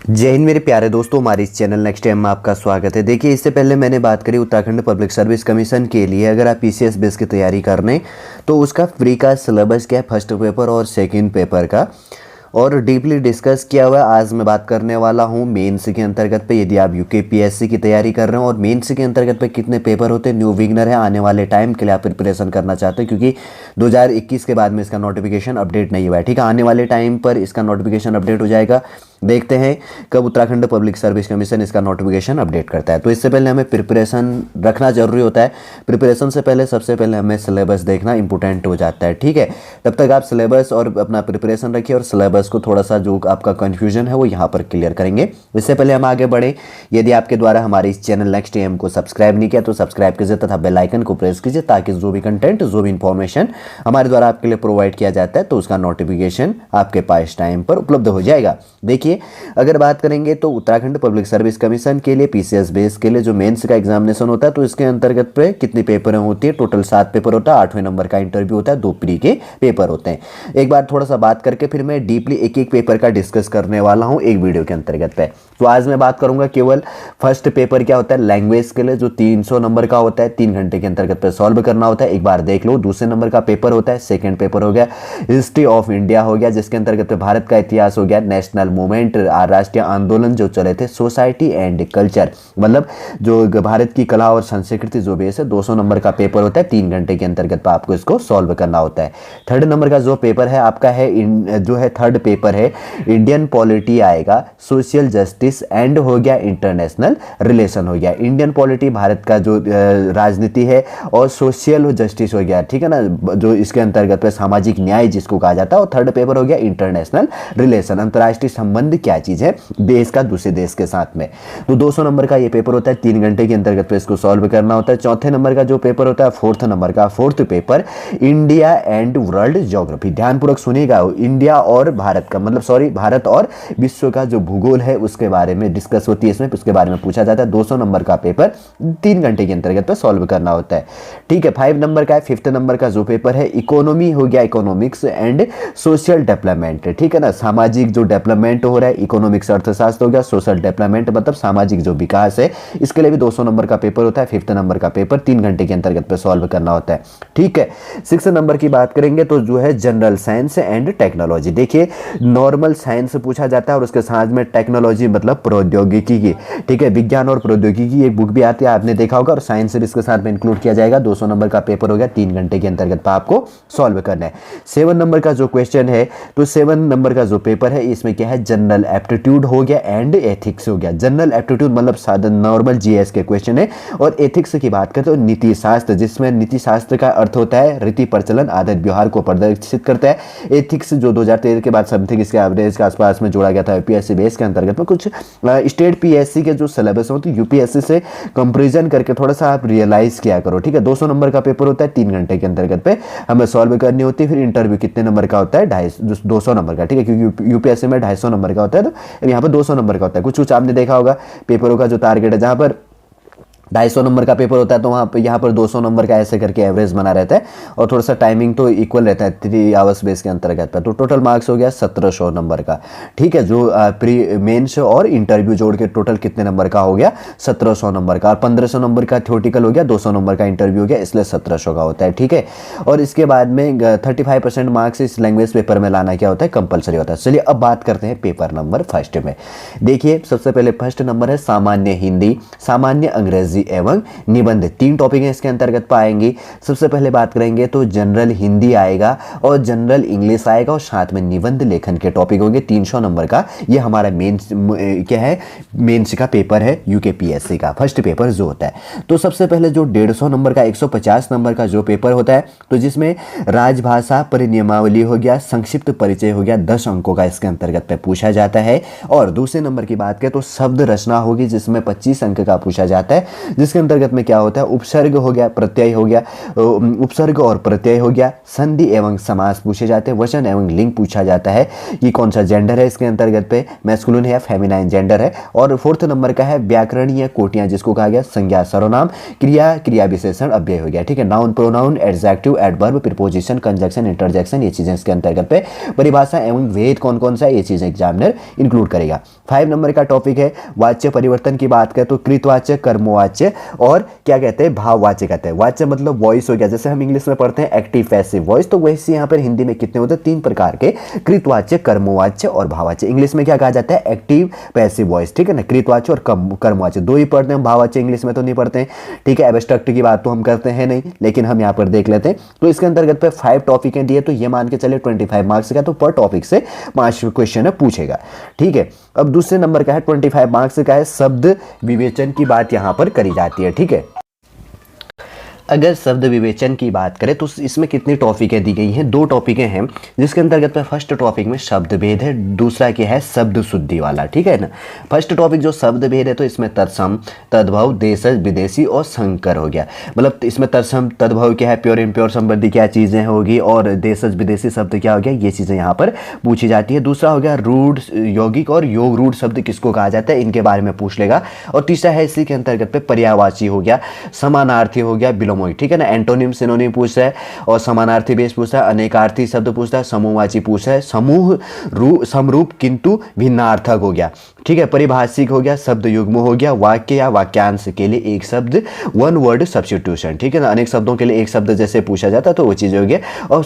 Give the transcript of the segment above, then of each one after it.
जय हिंद मेरे प्यारे दोस्तों, हमारे इस चैनल नेक्स्ट टाइम में आपका स्वागत है। देखिए, इससे पहले मैंने बात करी उत्तराखंड पब्लिक सर्विस कमीशन के लिए। अगर आप पीसीएस बेस की तैयारी कर रहे हैं तो उसका फ्री का सिलेबस क्या है, फर्स्ट पेपर और सेकंड पेपर का, और डीपली डिस्कस किया हुआ है। आज मैं बात करने वाला हूँ मेंस के अंतर्गत पे। यदि आप यूकेपीएससी की तैयारी कर रहे हो और मेंस के अंतर्गत पे कितने पेपर होते हैं, न्यू बिगनर है, आने वाले टाइम के लिए आप प्रिपरेशन करना चाहते हैं, क्योंकि 2021 के बाद में इसका नोटिफिकेशन अपडेट नहीं हुआ है। ठीक है, आने वाले टाइम पर इसका नोटिफिकेशन अपडेट हो जाएगा। देखते हैं कब उत्तराखंड पब्लिक सर्विस कमीशन इसका नोटिफिकेशन अपडेट करता है। तो इससे पहले हमें प्रिपरेशन रखना जरूरी होता है। प्रिपरेशन से पहले सबसे पहले हमें सिलेबस देखना इंपॉर्टेंट हो जाता है। ठीक है, तब तक आप सिलेबस और अपना प्रिपरेशन रखिए और सिलेबस को थोड़ा सा जो आपका कन्फ्यूजन है वो यहाँ पर क्लियर करेंगे। इससे पहले हम आगे बढ़े, यदि आपके द्वारा हमारे इस चैनल नेक्स्ट एम को सब्सक्राइब नहीं किया तो सब्सक्राइब कीजिए तथा बेल आइकन को प्रेस कीजिए, ताकि जो भी कंटेंट, जो भी इंफॉर्मेशन हमारे द्वारा आपके लिए प्रोवाइड किया जाता है तो उसका नोटिफिकेशन आपके पास टाइम पर उपलब्ध हो जाएगा। देखिए, अगर बात करेंगे तो उत्तराखंड पब्लिक सर्विस कमीशन के लिए पीसीएस बेस के लिए जो मेंस का एग्जामिनेशन होता है, तो इसके अंतर्गत पे कितनी पेपर होती है, टोटल 7 पेपर होता है। 8वें नंबर का इंटरव्यू होता है, 2 प्री के पेपर होते हैं। एक बार थोड़ा सा बात करके फिर मैं डीपली एक एक पेपर का डिस्कस करने वाला हूं एक वीडियो के अंतर्गत पे। तो आज मैं बात करूंगा केवल फर्स्ट पेपर क्या होता है लैंग्वेज के लिए, जो 300 नंबर का होता है, 3 घंटे के अंतर्गत पे सॉल्व करना होता है। एक बार देख लो। दूसरे नंबर का पेपर होता है, सेकंड पेपर हो गया हिस्ट्री ऑफ इंडिया हो गया, जिसके अंतर्गत पे भारत का इतिहास हो गया। नेशनल मूवमेंट, राष्ट्रीय आंदोलन जो चले थे, सोसाइटी एंड कल्चर, मतलब जो भारत की कला और संस्कृति जो बेस है, 200 नंबर का पेपर होता है। 3 घंटे के अंतर्गत पे आपको इसको सॉल्व करना होता है। थर्ड नंबर का जो पेपर है आपका है जो है थर्ड पेपर है इंडियन पॉलिटी आएगा, सोशल जस्टिस एंड हो गया इंटरनेशनल रिलेशन हो गया। इंडियन पॉलिटी भारत का जो राजनीति है, और सोशल जस्टिस हो गया, ठीक है ना, जो इसके अंतर्गत पे सामाजिक न्याय जिसको कहा जाता है। और थर्ड पेपर हो गया इंटरनेशनल रिलेशन, अंतर्राष्ट्रीय संबंध क्या चीज है देश का दूसरे देश के साथ में। तो 200 नंबर का ये पेपर होता है। 3 घंटे के अंतर्गत पे इसको सॉल्व करना होता है। चौथे नंबर का जो पेपर होता है, फोर्थ नंबर का fourth paper India and world geography. ध्यानपूर्वक सुनिएगा, इंडिया और भारत का, मतलब सॉरी, भारत और विश्व का जो भूगोल है उसके बारे में डिस्कस होती है इसमें, उसके बारे में पूछा जाता है। 200 नंबर का पेपर 3 घंटे के अंतर्गत पे सॉल्व करना होता है। ठीक है, 5 नंबर का है, 5th नंबर का जो पेपर है इकोनॉमी हो गया, इकोनॉमिक्स एंड सोशल डेवलपमेंट। ठीक है ना, सामाजिक जो डेवलपमेंट हो रहा है, इकोनॉमिक्स अर्थशास्त्र हो गया, सोशल डेवलपमेंट मतलब सामाजिक जो विकास है, इसके लिए भी 200 नंबर का पेपर होता है। 5th नंबर का पेपर 3 घंटे के अंतर्गत पे सॉल्व करना होता है। ठीक है, 6 नंबर की बात करेंगे तो जो है जनरल साइंस एंड टेक्नोलॉजी। देखिए, नॉर्मल साइंस पूछा जाता है और उसके साथ में टेक्नोलॉजी मतलब प्रौद्योगिकी की, ठीक है, विज्ञान और प्रौद्योगिकी एक बुक भी आती है, आपने देखा होगा, और साइंस इसके साथ में इंक्लूड किया जाएगा। 200 नंबर का पेपर हो गया, 3 घंटे के अंतर्गत पे आपको सॉल्व करना है। 7 नंबर का जो क्वेश्चन है, तो 7 नंबर का जो पेपर है इसमें क्या है, जनरल एप्टीट्यूड हो गया एंड एथिक्स हो गया। जनरल एप्टीट्यूड मतलब साधारण नॉर्मल जीएस के क्वेश्चन है, और एथिक्स की बात करते हो नीति शास्त्र, जिसमें नीति शास्त्र का अर्थ होता है रीति प्रचलन आदत व्यवहार को प्रदर्शित करता है। एथिक्स जो 2013 के बाद समथिंग इसके एवरेज के आसपास में जोड़ा गया था यूपीएससी बेस के अंतर्गत में। कुछ स्टेट पीएससी के जो सिलेबस होते हैं यूपीएससी से कंपेरिजन करके थोड़ा सा आप रियलाइज किया करो। ठीक है, 200 नंबर का पेपर होता है, 3 घंटे के अंतर्गत पे हमें सॉल्व करनी होती है। फिर इंटरव्यू कितने नंबर का होता है, 200 नंबर का। ठीक है, क्योंकि यूपीएससी में 250 नंबर का होता है, तो यहाँ पर 200 नंबर का होता है। कुछ आपने देखा होगा पेपरों का जो टारगेट है, जहाँ पर 250 नंबर का पेपर होता है, तो वहाँ पर यहाँ पर 200 नंबर का ऐसे करके एवरेज बना रहता है, और थोड़ा सा टाइमिंग तो इक्वल रहता है 3 आवर्स बेस के अंतर्गत पर। तो टोटल मार्क्स हो गया 1700 नंबर का। ठीक है, जो प्री मेंस और इंटरव्यू जोड़ के टोटल कितने नंबर का हो गया, 1700 नंबर का। और 1500 नंबर का थ्योरेटिकल हो गया, 200 नंबर का इंटरव्यू हो गया, इसलिए 1700 का होता है। ठीक है, और इसके बाद में 35% मार्क्स इस लैंग्वेज पेपर में लाना क्या होता है, कंपलसरी होता है। चलिए अब बात करते हैं पेपर नंबर फर्स्ट में। देखिए, सबसे पहले फर्स्ट नंबर है सामान्य हिंदी, सामान्य अंग्रेजी एवं निबंध। 3 टॉपिक है इसके अंतर्गत पाएंगे। सबसे पहले बात करेंगे तो जनरल हिंदी आएगा और जनरल इंग्लिश आएगा, और साथ में निबंध लेखन के टॉपिक होंगे। 300 नंबर का ये हमारा मेंस क्या है, मेंस का पेपर है यूकेपीएससी का फर्स्ट पेपर जो होता है। तो सबसे पहले जो 150 नंबर का 150 नंबर का जो पेपर होता है, तो जिसमें राजभाषा परिनियमावली हो गया, संक्षिप्त परिचय हो गया, 10 अंकों का इसके अंतर्गत पे पूछा जाता है। और दूसरे नंबर की बात करें तो शब्द रचना होगी, जिसमें 25 अंक का पूछा जाता है। जिसके अंतर्गत में क्या होता है, उपसर्ग हो गया, प्रत्यय हो गया, उपसर्ग और प्रत्यय हो गया, संधि एवं समास पूछे जाते हैं, वचन एवं लिंग पूछा जाता है कि कौन सा जेंडर है इसके अंतर्गत पे, मैस्कुलिन है या फेमिनाइन जेंडर है। और फोर्थ नंबर का है व्याकरणीय कोटियां, जिसको कहा गया संज्ञा सर्वनाम, क्रिया क्रिया विशेषण अव्यय हो गया, ठीक है। Noun pronoun adjective adverb preposition conjunction interjection, ये चीजें इसके अंतर्गत पे, परिभाषा एवं भेद कौन कौन सा, ये चीजें एग्जामिनर इंक्लूड करेगा। 5 नंबर का टॉपिक है वाच्य परिवर्तन की बात करें तो कृतवाच्य, कर्मवाच्य और क्या कहते हैं, भाववाच्य कहते हैं। वाच्य मतलब वॉइस हो गया, जैसे हम इंग्लिश में पढ़ते हैं एक्टिव पैसिव वॉइस, तो वैसे यहाँ पर हिंदी में कितने होते हैं, 3 प्रकार के, कृतवाच्य, कर्मवाच्य और भाववाच्य। इंग्लिश में क्या कहा जाता है, एक्टिव पैसिव वॉइस, ठीक है ना, कृतवाच्य और कर्मवाच्य, 2 ही पढ़ते हैं, भाववाच्य इंग्लिश में तो नहीं पढ़ते हैं, ठीक है। एब्स्ट्रैक्ट की बात तो हम करते हैं नहीं, लेकिन हम यहाँ पर देख लेते हैं। तो इसके अंतर्गत पे 5 टॉपिक दिए, तो ये मान के चले 25 मार्क्स का, तो पर टॉपिक से 5 क्वेश्चन पूछेगा, ठीक है। अब दूसरे नंबर का है 25 मार्क्स का है शब्द विवेचन की बात यहां पर करी जाती है, ठीक है। अगर शब्द विवेचन की बात करें तो इसमें कितनी टॉपिकें दी गई हैं, 2 टॉपिकें हैं, जिसके अंतर्गत में फर्स्ट टॉपिक में शब्द भेद है, दूसरा क्या है, शब्द शुद्धि वाला, ठीक है ना। फर्स्ट टॉपिक जो शब्द भेद है तो इसमें तत्सम, तद्भव, देशज, विदेशी और संकर हो गया। मतलब इसमें तत्सम तद्भव क्या है, प्योर इम्प्योर संबंधी क्या चीज़ें होगी, और देशज विदेशी शब्द क्या हो गया, ये चीज़ें यहाँ पर पूछी जाती है। दूसरा हो गया रूढ़ यौगिक और योग रूढ़ शब्द किसको कहा जाता है, इनके बारे में पूछ लेगा। और तीसरा है इसी के अंतर्गत पे पर्यायवाची हो गया, समानार्थी हो गया, विलोम, ठीक है ना। एंटोनिम सिनोनिम पूछता है और समानार्थी बेस पूछता है, अनेकार्थी शब्द पूछता है, समूहवाची पूछता है, समूह समरूप किंतु भिन्नार्थक हो गया, ठीक है। परिभाषिक हो गया, शब्द युग्म हो गया, वाक्य या वाक्यांश के लिए एक शब्द, वन वर्ड सब्स्टिट्यूशन, ठीक है ना। अनेक शब्दों के लिए एक शब्द जैसे पूछा जाता है तो वो चीज़ हो गया। और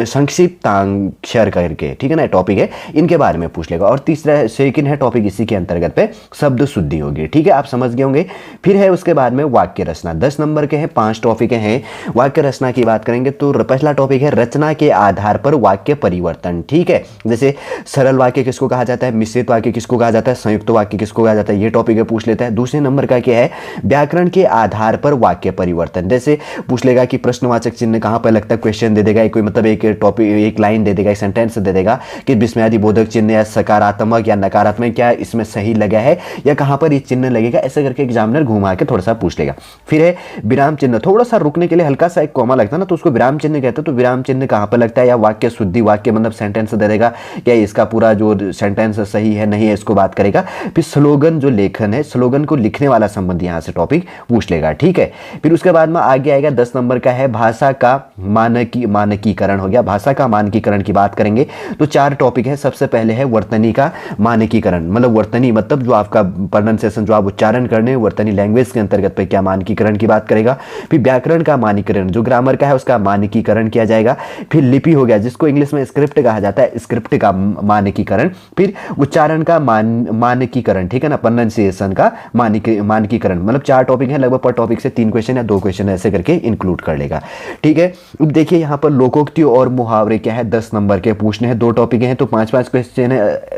संक्षिप्ताक्षर करके, ठीक है ना, टॉपिक है, इनके बारे में पूछ लेगा। और तीसरा सेकंड है टॉपिक इसी के अंतर्गत पे शब्द शुद्धि होगी, ठीक है, आप समझ गए होंगे। फिर है उसके बाद में वाक्य रचना, 10 नंबर के हैं, 5 टॉपिक हैं। वाक्य रचना की बात करेंगे तो पहला टॉपिक है रचना के आधार पर वाक्य परिवर्तन, ठीक है। जैसे सरल वाक्य किसको कहा जाता है, मिश्रित वाक्य किसको कहा जाता है, संयुक्त वाक्य किसको कहा जाता है, ये टॉपिक पूछ लेता है। दूसरे नंबर का क्या है, व्याकरण के आधार पर वाक्य परिवर्तन, जैसे पूछ लेगा कि प्रश्नवाचक चिन्ह कहां पर लगता है, क्वेश्चन दे देगा, कोई मतलब एक टॉपिक, एक लाइन दे देगा, एक सेंटेंस दे देगा कि विस्मयादि बोधक चिन्ह या सकारात्मक या नकारात्मक क्या इसमें सही लगा है या कहां पर ये चिन्ह लगेगा, ऐसे करके एग्जामिनर घुमा के थोड़ा सा पूछ लेगा। फिर है विराम चिन्ह, थोड़ा सा रुकने के लिए हल्का सा एक कॉमा लगता है ना, तो उसको विराम चिन्ह कहते हैं। तो विराम चिन्ह कहां पर लगता है, या वाक्य शुद्धि, वाक्य मतलब सेंटेंस दे देगा, क्या इसका पूरा जो सेंटेंस सही है नहीं है, इसको बात करेगा। फिर स्लोगन जो लेखन है, स्लोगन को लिखने वाला संबंध यहां से टॉपिक पूछ लेगा, ठीक है। फिर उसके बाद में आगे आएगा 10 नंबर का है भाषा का मानकीकरण हो गया। भाषा का मानकीकरण की बात करेंगे तो 4 टॉपिक है। सबसे पहले है वर्तनी का मानकीकरण, मतलब वर्तनी मतलब जो आपका प्रोनाउंसिएशन, जो आप उच्चारण करने हैं, वर्तनी लैंग्वेज के अंतर्गत पे क्या मानकीकरण की बात करेगा। फिर व्याकरण का मानकीकरण, जो ग्रामर का है उसका मानकीकरण किया जाएगा। फिर लिपि हो गया, जिसको इंग्लिश में स्क्रिप्ट कहा जाता है, स्क्रिप्ट का मानकीकरण। फिर उच्चारण का मानकीकरण, ठीक है ना, प्रोनाउंसिएशन का मानकीकरण। मतलब 4 टॉपिक है, लगभग पर टॉपिक से 3 क्वेश्चन या 2 क्वेश्चन ऐसे करके इंक्लूड कर लेगा, ठीक है। अब देखिए यहाँ पर लोकोक्ति और मुहावरे क्या है, 10 नंबर के पूछने हैं, 2 टॉपिक हैं, तो 5-5 क्वेश्चन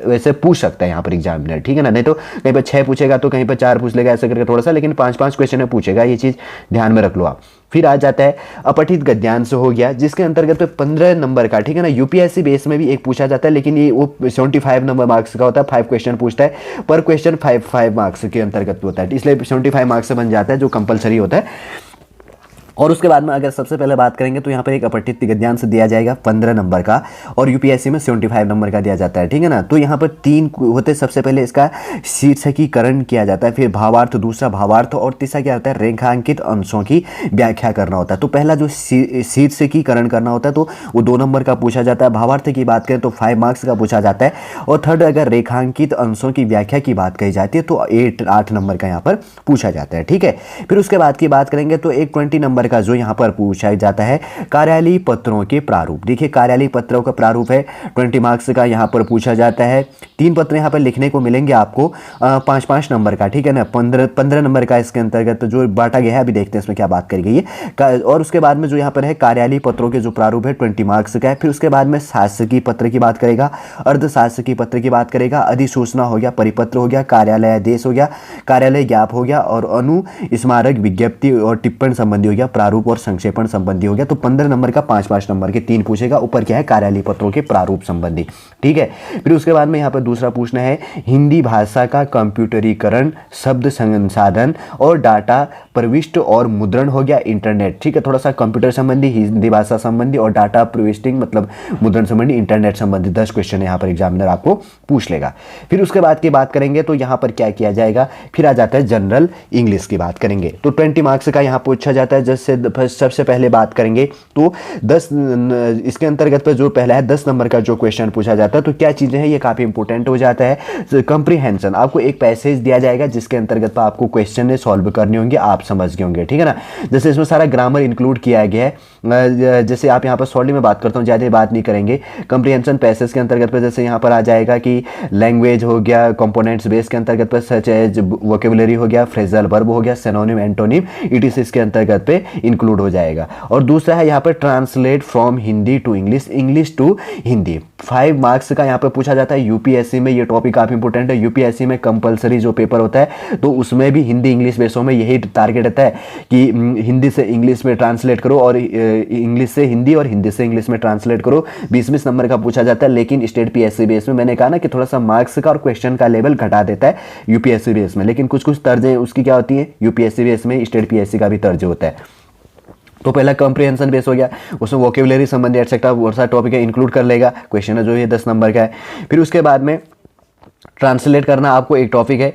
वैसे पूछ सकता है यहाँ पर एग्जामिनर, ठीक है ना। नहीं तो कहीं पर 6 पूछेगा तो कहीं पर 4 पूछ लेगा, ऐसे करके थोड़ा सा, लेकिन 5-5 क्वेश्चन पूछेगा, ये चीज ध्यान में रख लो आप। फिर आ जाता है अपठित गद्यांश हो गया, जिसके अंतर्गत 15 नंबर का, ठीक है ना, यूपीएससी बेस में भी एक पूछा जाता है, लेकिन ये वो 75 नंबर मार्क्स का होता है, 5 क्वेश्चन पूछता है, पर क्वेश्चन 5 मार्क्स के अंतर्गत होता है, इसलिए 75 मार्क्स से बन जाता है, जो कंपलसरी होता है। और उसके बाद में अगर सबसे पहले बात करेंगे तो यहाँ पर एक अपठित गद्यांश दिया जाएगा 15 नंबर का, और यूपीएससी में 75 नंबर का दिया जाता है, ठीक है ना। तो यहाँ पर 3 होते हैं, सबसे पहले इसका शीर्षकीकरण किया जाता है, फिर भावार्थ, दूसरा भावार्थ, और तीसरा क्या होता है, रेखांकित अंशों की व्याख्या करना होता है। तो पहला जो शीर्षकीकरण करना होता है तो वो 2 नंबर का पूछा जाता है। भावार्थ की बात करें तो 5 मार्क्स का पूछा जाता है। और थर्ड, अगर रेखांकित अंशों की व्याख्या की बात कही जाती है तो 8 नंबर का यहाँ पर पूछा जाता है, ठीक है। फिर उसके बाद की बात करेंगे तो एक 20 नंबर का जो यहां पर पूछा जाता है कार्यालयीय पत्रों के प्रारूप। देखिए कार्यालयीय पत्रों का प्रारूप है, 20 मार्क्स का यहां पर पूछा जाता है। 3 पत्र यहां पर लिखने को मिलेंगे आपको, 5-5 नंबर का, ठीक है ना। 15 नंबर का इसके अंतर्गत जो बांटा गया है, अभी देखते हैं इसमें क्या बात करी गई है। और उसके बाद में जो यहाँ पर है कार्यालयीय पत्रों के जो प्रारूप है 20 मार्क्स का है। फिर उसके बाद में शासकीय पत्र की बात करेगा, अर्धशासकीय पत्र की बात करेगा, अधिसूचना हो गया, परिपत्र हो गया, कार्यालय आदेश हो गया, कार्यालय ज्ञाप हो गया, और अनु स्मारक विज्ञप्ति और टिप्पण संबंधी हो गया, प्रारूप और संक्षेपण संबंधी हो गया। तो 15 नंबर का 5-5 नंबर के 3 पूछेगा, ऊपर क्या है कार्यालयीय पत्रों के प्रारूप संबंधी, ठीक है। फिर उसके बाद में यहाँ पर दूसरा पूछना है हिंदी भाषा का कंप्यूटरीकरण, शब्द संसाधन और डाटा प्रविष्ट और मुद्रण हो गया इंटरनेट। ठीक है, थोड़ा सा कंप्यूटर संबंधी, हिंदी भाषा संबंधी और डाटा प्रविष्टिंग मतलब मुद्रण संबंधी, इंटरनेट संबंधी 10 क्वेश्चन यहाँ पर एग्जामिनर आपको पूछ लेगा। फिर उसके बाद की बात करेंगे तो यहाँ पर क्या किया जाएगा, फिर आ जाता है जनरल इंग्लिश की बात करेंगे तो 20 मार्क्स का यहाँ पूछा जाता है। जैसे सबसे पहले बात करेंगे तो 10 इसके अंतर्गत पर जो पहला है 10 नंबर का जो क्वेश्चन पूछा जाता है तो क्या चीजें हैं, ये काफी इंपॉर्टेंट हो जाता है। कंप्रीहेंशन, आपको एक पैसेज दिया जाएगा जिसके अंतर्गत पर आपको क्वेश्चन सॉल्व करने होंगे, आप समझ गए होंगे, ठीक है ना। जैसे इसमें सारा ग्रामर इंक्लूड किया गया है। जैसे आप यहाँ पर शॉर्टली में बात करता हूँ, ज्यादा बात नहीं करेंगे। कंप्रीहेंशन पैसेज के अंतर्गत पर जैसे यहाँ पर आ जाएगा कि लैंग्वेज हो गया, कंपोनेंट्स बेस के अंतर्गत पर सच एज वोकेबुलरी हो गया, फ्रेजल वर्ब हो गया, सिनोनिम एंटोनिम इट इसके अंतर्गत पे इंक्लूड हो जाएगा। और दूसरा है यहाँ पर translate from Hindi to English, English to Hindi. 5 marks का यहाँ पे पूछा जाता है। यूपीएससी में ये टॉपिक काफी इंपॉर्टेंट है। यूपीएससी में कंपलसरी जो पेपर होता है तो उसमें भी हिंदी इंग्लिश बेसों में यही टारगेट रहता है कि हिंदी से इंग्लिश में ट्रांसलेट करो और इंग्लिश से हिंदी और हिंदी से इंग्लिश में ट्रांसलेट करो। 20-20 नंबर का पूछा जाता है, लेकिन स्टेट पीएससी बेस में मैंने कहा ना कि थोड़ा सा मार्क्स का और क्वेश्चन का लेवल घटा देता है यूपीएससी बेस में, लेकिन कुछ कुछ तर्जें उसकी क्या होती है, यूपीएससी बेस में स्टेट पीएससी का भी तर्ज होता है। तो पहला कंप्रीहेंशन बेस हो गया, उसमें वोकेबुलरी संबंधी एटसेट्रा बहुत सारा टॉपिक है इंक्लूड कर लेगा, क्वेश्चन है जो ये 10 नंबर का है। फिर उसके बाद में ट्रांसलेट करना आपको एक टॉपिक है,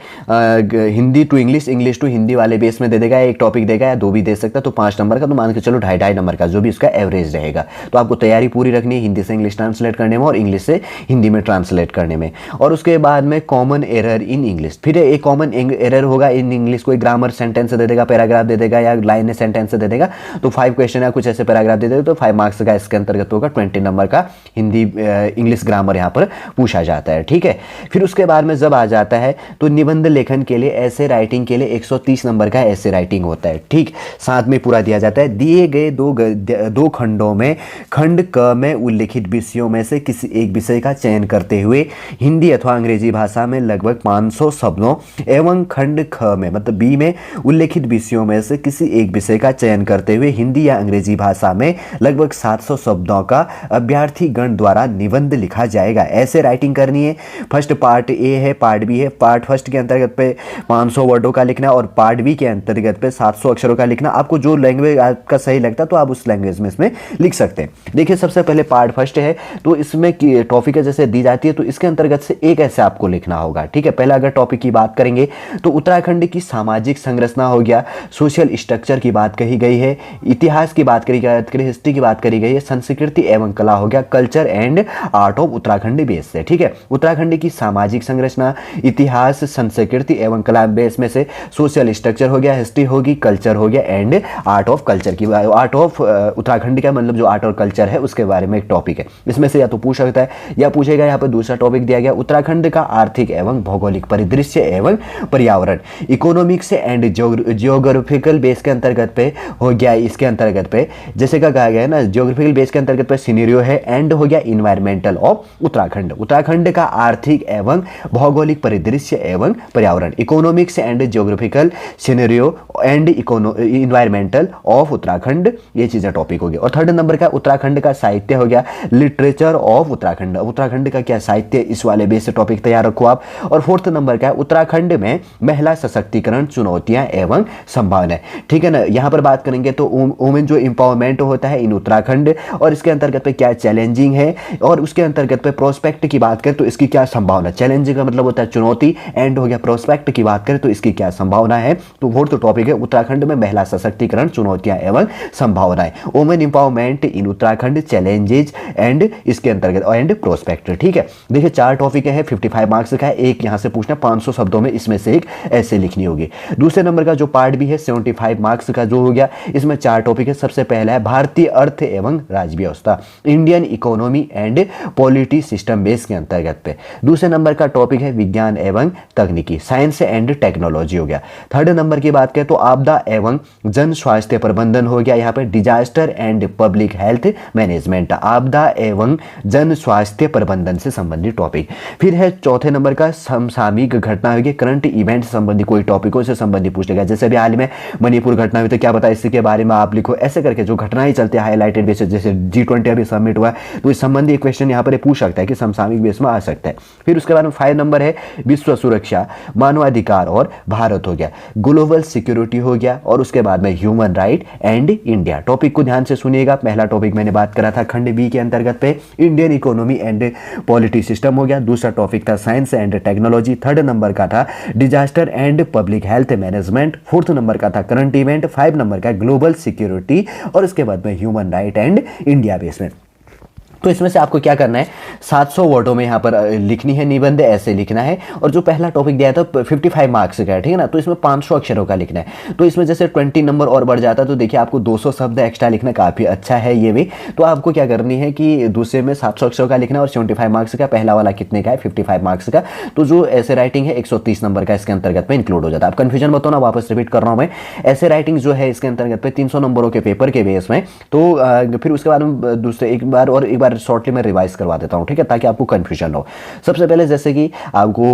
Hindi to English, English to Hindi वाले बेस में दे देगा, एक टॉपिक देगा या 2 भी दे सकता है, तो 5 नंबर का, तो मान के चलो 2.5 नंबर का जो भी उसका एवरेज रहेगा। तो आपको तैयारी पूरी रखनी है हिंदी से इंग्लिश ट्रांसलेट करने में और इंग्लिश से हिंदी में ट्रांसलेट करने में। और उसके बाद में कॉमन एरर इन इंग्लिश, फिर एक कॉमन एरर होगा इन इंग्लिश, कोई ग्रामर सेंटेंस दे देगा, पैराग्राफ दे देगा या लाइन सेंटेंस दे देगा, तो 5 क्वेश्चन या कुछ ऐसे पैराग्राफ दे देगा तो 5 मार्क्स का इसके अंतर्गत होगा। 20 नंबर का हिंदी इंग्लिश ग्रामर यहाँ पर पूछा जाता है, ठीक है। फिर उसके बाद में जब आ जाता है तो निबंध लेखन के लिए, ऐसे राइटिंग के लिए 130 नंबर का ऐसे राइटिंग होता है, ठीक। साथ में पूरा दिया जाता है, दिए गए दो खंडों में खंड क में उल्लिखित विषयों में से किसी एक विषय का चयन करते हुए हिंदी अथवा अंग्रेजी भाषा में लगभग 500 शब्दों एवं खंड ख में मतलब बी में उल्लिखित विषयों में से किसी एक विषय का चयन करते हुए हिंदी या अंग्रेजी भाषा में लगभग 700 शब्दों का अभ्यर्थी गण द्वारा निबंध लिखा जाएगा। ऐसे राइटिंग करनी है। फर्स्ट पार्ट ए है, पार्ट बी है। पार्ट फर्स्ट के अंतर्गत पे 500 वर्डों का लिखना और पार्ट बी के अंतर्गत पे 700 अक्षरों का लिखना। आपको जो लैंग्वेज आपका सही लगता है तो आप उस लैंग्वेज में इसमें लिख सकते हैं। देखिए सबसे पहले पार्ट फर्स्ट है तो इसमें टॉपिक जैसे दी जाती है तो इसके अंतर्गत से एक ऐसे आपको लिखना होगा, ठीक है। पहला अगर टॉपिक की बात करेंगे तो उत्तराखंड की सामाजिक संरचना हो गया, सोशल स्ट्रक्चर की बात कही गई है, इतिहास की बात करी गई, हिस्ट्री की बात करी गई है, संस्कृति एवं कला हो गया, culture and art of Uttarakhand base से, ठीक है। उत्तराखंड की सामाजिक संरचना, इतिहास, संस्कृति एवं कला बेस में से सोशल स्ट्रक्चर हो गया, हिस्ट्री होगी, कल्चर हो गया एंड आर्ट ऑफ कल्चर की, आर्ट ऑफ उत्तराखंड का मतलब जो आर्ट और कल्चर है उसके बारे में एक टॉपिक है। इसमें से या तो पूछ सकता है या पूछेगा। यहाँ पर दूसरा टॉपिक दिया गया उत्तराखंड का आर्थिक एवं भौगोलिक परिदृश्य एवं पर्यावरण, इकोनॉमिक्स एंड जियोग्राफिकल बेस के अंतर्गत पे हो गया। इसके अंतर्गत पे जैसे का कहा गया है ना, जियोग्राफिकल बेस के अंतर्गत पे सिनेरियो है एंड हो गया इन्वायरमेंटल ऑफ उत्तराखंड, उत्तराखंड का आर्थिक एवं भौगोलिक परिदृश्य एवं पर्यावरण, economics and geographical scenario and environmental of Uttarakhand, ये चीजें टॉपिक हो गया। और थर्ड नंबर का उत्तराखंड का साहित्य हो गया, लिटरेचर ऑफ उत्तराखंड, उत्तराखंड का क्या साहित्य, इस वाले बेस से टॉपिक तैयार रखो आप। और फोर्थ नंबर का उत्तराखंड में महिला सशक्तिकरण, चुनौतियां एवं संभावनाएं, ठीक है ना। यहां पर बात करेंगे तो वुमेन जो एम्पावरमेंट होता है इन उत्तराखंड और इसके अंतर्गत पे क्या चैलेंजिंग है और उसके अंतर्गत पे प्रोस्पेक्ट की बात करें तो इसकी क्या संभावना, चैलेंजिंग का मतलब होता है चुनौती एंड हो गया प्रोस्पेक्ट की बात करें तो इसकी क्या संभावना है। तो फोर्थ टॉपिक है उत्तराखंड में महिला सशक्तिकरण, चुनौतियां एवं संभावनाएं, women empowerment in Uttarakhand, challenges and इसके अंतर्गत एंड प्रोस्पेक्ट, ठीक है। देखिए 4 टॉपिक है, 55 मार्क्स का है, एक यहां से पूछना 500 शब्दों में इसमें से एक ऐसे लिखनी होगी। दूसरे नंबर का जो पार्ट भी है 75 मार्क्स का जो हो गया, इसमें 4 टॉपिक है। सबसे पहला है भारतीय अर्थ एवं राज्य व्यवस्था, Indian economy and polity system base के अंतर्गत पे। दूसरे नंबर का टॉपिक है विज्ञान एवं तकनीकी, साइंस एंड टेक्नोलॉजी हो गया। थर्ड नंबर की बात करें तो आपदा एवं जन स्वास्थ्य प्रबंधन हो गया, यहाँ पर disaster and public health management, आपदा एवं जन स्वास्थ्य प्रबंधन से संबंधित टॉपिक। फिर है चौथे नंबर का समसामयिक घटना होगी, करंट इवेंट संबंधी कोई टॉपिकों से संबंधित पूछ लेगा, जैसे अभी हाल में मणिपुर घटना हुई तो क्या पता इसके बारे में आप लिखो, ऐसे करके जो घटनाएं चलती है हाईलाइटेड बेसिस, जैसे G20 अभी सबमिट हुआ तो इस संबंधी क्वेश्चन यहाँ पर पूछ सकता है कि समसामयिक बेस में आ सकता है। फिर उसके बाद में 5 नंबर है विश्व सुरक्षा, मानवाधिकार और भारत हो गया, ग्लोबल सिक्योरिटी हो गया, और उसके बाद में human right and India. Topic को ध्यान से सुनिएगा। पहला टॉपिक मैंने बात करा था खंड बी के अंतर्गत पे Indian economy and polity system हो गया। दूसरा टॉपिक था science and technology. Third number का था disaster and public health management. Fourth number का था करंट इवेंट। 5 नंबर का ग्लोबल सिक्योरिटी, और उसके बाद में human right and India basement. तो इसमें से आपको क्या करना है, 700 वर्डों में यहाँ पर लिखनी है निबंध, ऐसे लिखना है। और जो पहला टॉपिक दिया था 55 मार्क्स का है, ठीक है ना, तो इसमें 500 अक्षरों का लिखना है। तो इसमें जैसे 20 नंबर और बढ़ जाता तो देखिए आपको 200 शब्द एक्स्ट्रा लिखना काफ़ी अच्छा है ये भी। तो आपको क्या करनी है कि दूसरे में 700 अक्षरों का लिखना और 75 मार्क्स का, पहला वाला कितने का है 55 मार्क्स का। तो जो ऐसे राइटिंग है 130 नंबर का इसके अंतर्गत में इंक्लूड हो जाता है। आप कन्फ्यूजन मत होना, वापस रिपीट कर रहा हूँ मैं। ऐसे राइटिंग जो है इसके अंतर्गत पे 300 नंबरों के पेपर के बेस में। तो फिर उसके बाद में दूसरे एक बार शॉर्टली में रिवाइज करवा देता हूं, ठीक है, ताकि आपको कंफ्यूजन ना हो। सबसे पहले जैसे कि आपको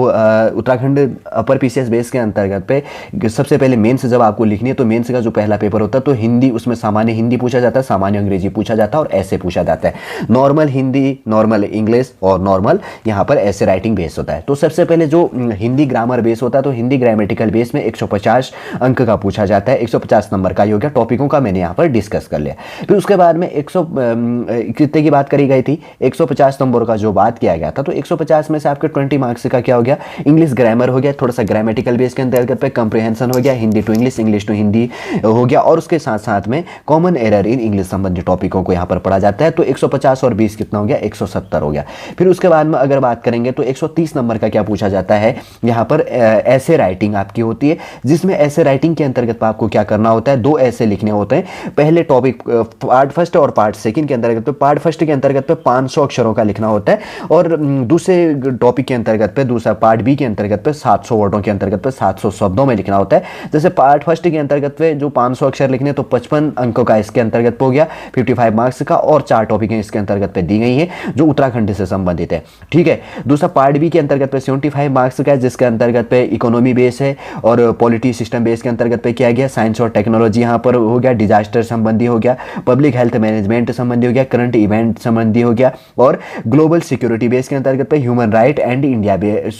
उत्तराखंड अपर पीसीएस बेस के अंतर्गत पे सबसे पहले मेंस जब आपको लिखनी है तो मेंस का जो पहला पेपर होता है तो हिंदी, उसमें सामान्य हिंदी पूछा जाता है, सामान्य अंग्रेजी पूछा जाता है और ऐसे पूछा जाता है। नॉर्मल हिंदी, नॉर्मल इंग्लिश और नॉर्मल यहाँ पर ऐसे राइटिंग बेस होता है। तो सबसे पहले जो हिंदी ग्रामर बेस होता है तो हिंदी ग्रामेटिकल बेस में 150 अंक का पूछा जाता है, 150 नंबर का हो गया। टॉपिकों का मैंने यहाँ पर डिस्कस कर लिया। फिर उसके बाद में 100 कितने की बात करी गई थी, 150 नंबर का जो बात किया गया था। तो 150 में से आपके 20 मार्क्स का क्या हो गया, इंग्लिश ग्रामर हो गया, थोड़ा सा ग्रामेटिकल बेस के अंतर्गत पे कंप्रीहेंशन हो गया, Hindi to English, English to Hindi हो गया, और उसके साथ साथ में कॉमन एरर इन इंग्लिश संबंधी टॉपिकों को यहाँ पर पढ़ा जाता है। तो 150 और 20 कितना हो गया, 170 हो गया। फिर उसके बाद में अगर बात करेंगे तो 130 नंबर का क्या पूछा जाता है, यहाँ पर ऐसे राइटिंग आपकी होती है, जिसमें ऐसे राइटिंग के अंतर्गत आपको क्या करना होता है, 2 ऐसे लिखने होते हैं। पहले टॉपिक पार्ट फर्स्ट और पार्ट सेकंड के अंतर्गत पे, पार्ट फर्स्ट के अंतर्गत पे 500 अक्षरों का लिखना होता है, और दूसरे टॉपिक के अंतर्गत पे, दूसरा पार्ट बी के अंतर्गत पे 700 वर्डों के अंतर्गत पे 700 शब्दों में लिखना होता है। जैसे पार्ट फर्स्ट के अंतर्गत पे जो 500 अक्षर लिखने तो 55 अंकों का इसके अंतर्गत हो गया, 55 मार्क्स का, और 4 टॉपिक इसके अंतर्गत पे दी गई है जो उत्तराखंड से संबंधित है, ठीक है। दूसरा पार्ट बी के अंतर्गत पे 75 मार्क्स का है, जिसके अंतर्गत पे इकोनॉमी बेस है और पॉलिटी सिस्टम बेस के अंतर्गत पे किया गया, साइंस और टेक्नोलॉजी यहाँ पर हो गया, डिजास्टर संबंधी हो गया, पब्लिक हेल्थ मैनेजमेंट संबंधी हो गया, करंट इवेंट संबंधी हो गया, और ग्लोबल सिक्योरिटी बेस के अंतर्गत पे ह्यूमन राइट एंड इंडिया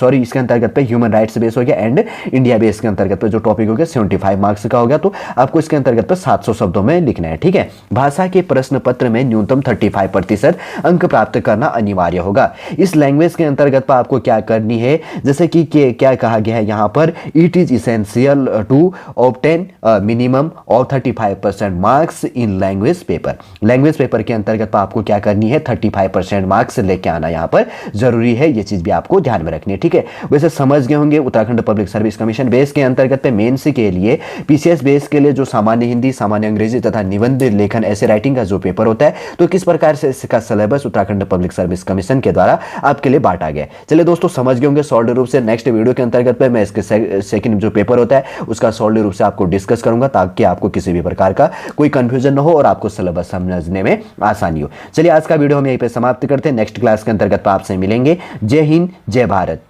इसके अंतर्गत पे ह्यूमन राइट्स बेस हो गया एंड इंडिया बेस के अंतर्गत पे जो टॉपिक हो गया 75 मार्क्स का हो गया। तो आपको इसके अंतर्गत पे 700 शब्दों में लिखना है, ठीक है। भाषा के प्रश्न पत्र में न्यूनतम 35% अंक प्राप्त करना अनिवार्य होगा। इस लैंग्वेज के अंतर्गत पर आपको क्या करनी है, जैसे कि क्या कहा गया है यहाँ पर, it is essential to obtain minimum of 35% marks in language paper. Language paper के अंतर्गत पर आपको क्या करनी है, 35% मार्क्स लेके आना यहाँ पर जरूरी है, ये चीज भी आपको ध्यान में रखनी है, ठीक है। वैसे समझ गए होंगे Uttarakhand public service commission base के अंतर्गत पे मेंस के लिए, पीसीएस बेस के लिए जो सामान्य हिंदी, सामान्य अंग्रेजी तथा निबंध लेखन ऐसे राइटिंग का जो पेपर होता है, तो किस प्रकार से इसका syllabus Uttarakhand public service commission के द्वारा आपके लिए बांटा गया। चलिए दोस्तों, समझ गए होंगे सॉलिड रूप से। नेक्स्ट वीडियो के अंतर्गत पे मैं इसके सेकंड जो पेपर होता है उसका सॉलिड रूप से आपको डिस्कस करूंगा, ताकि आपको किसी भी प्रकार का कोई कंफ्यूजन न हो और आपको सिलेबस समझने में आसानी हो। चलिए आज का वीडियो हम यहीं पे समाप्त करते हैं। नेक्स्ट क्लास के अंतर्गत आपसे मिलेंगे। जय हिंद, जय भारत।